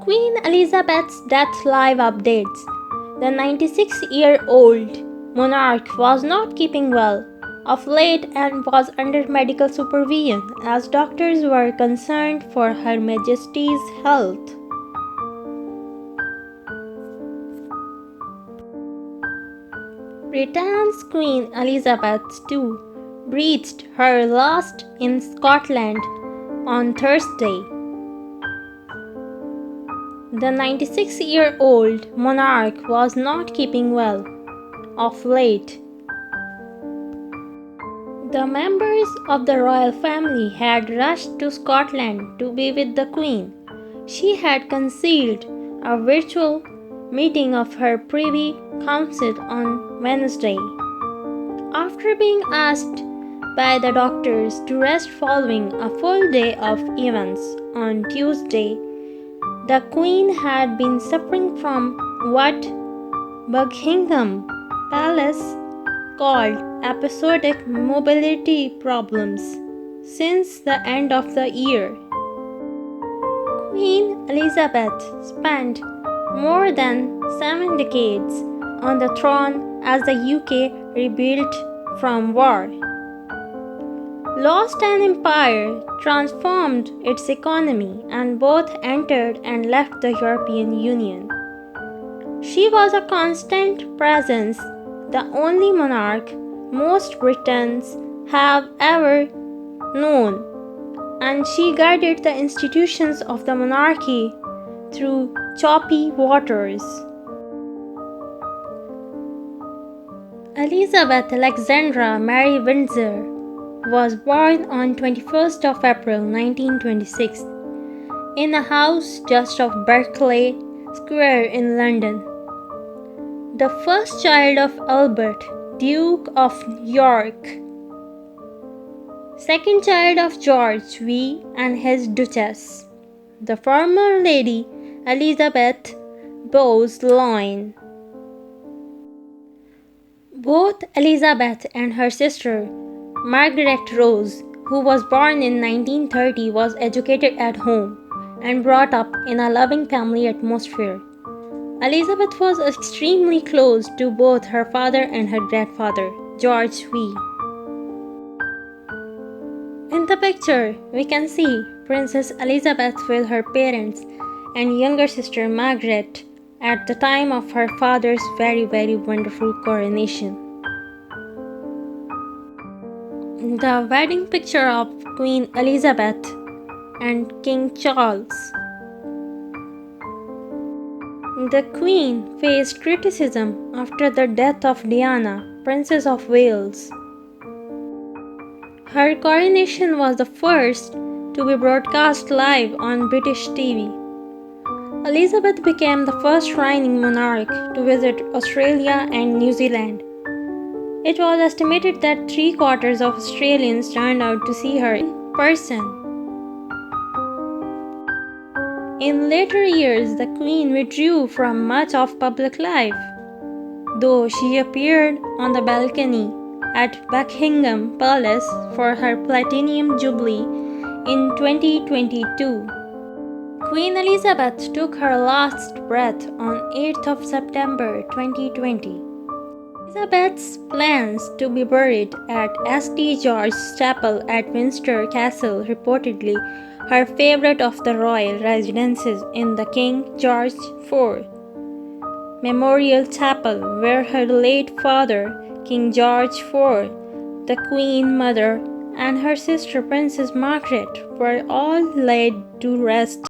Queen Elizabeth's death live updates. The 96-year-old monarch was not keeping well of late and was under medical supervision as doctors were concerned for Her Majesty's health. Britain's Queen Elizabeth II breathed her last in Scotland on Thursday. The 96-year-old monarch was not keeping well of late. The members of the royal family had rushed to Scotland to be with the Queen. She had concealed a virtual meeting of her Privy Council on Wednesday. After being asked by the doctors to rest following a full day of events on Tuesday, the Queen had been suffering from what Buckingham Palace called episodic mobility problems since the end of the year. Queen Elizabeth spent more than 7 decades on the throne as the UK rebuilt from war, lost an empire, transformed its economy, and both entered and left the European Union. She was a constant presence, the only monarch most Britons have ever known, and she guided the institutions of the monarchy through choppy waters. Elizabeth Alexandra Mary Windsor was born on 21st of April 1926 in a house just off Berkeley Square in London. The first child of Albert, Duke of York, second child of George V and his Duchess, the former Lady Elizabeth Bowes-Lyon. Both Elizabeth and her sister Margaret Rose, who was born in 1930, was educated at home and brought up in a loving family atmosphere. Elizabeth was extremely close to both her father and her grandfather, George V. In the picture, we can see Princess Elizabeth with her parents and younger sister Margaret at the time of her father's very wonderful coronation. The wedding picture of Queen Elizabeth and King Charles. The Queen faced criticism after the death of Diana, Princess of Wales. Her coronation was the first to be broadcast live on British TV. Elizabeth became the first reigning monarch to visit Australia and New Zealand. It was estimated that 3/4 of Australians turned out to see her in person. In later years, the Queen withdrew from much of public life, though she appeared on the balcony at Buckingham Palace for her Platinum Jubilee in 2022. Queen Elizabeth took her last breath on 8th of September 2020. Elizabeth's plans to be buried at St. George's Chapel at Windsor Castle, reportedly her favorite of the royal residences in the King George IV Memorial Chapel, where her late father, King George IV, the Queen Mother, and her sister Princess Margaret were all laid to rest.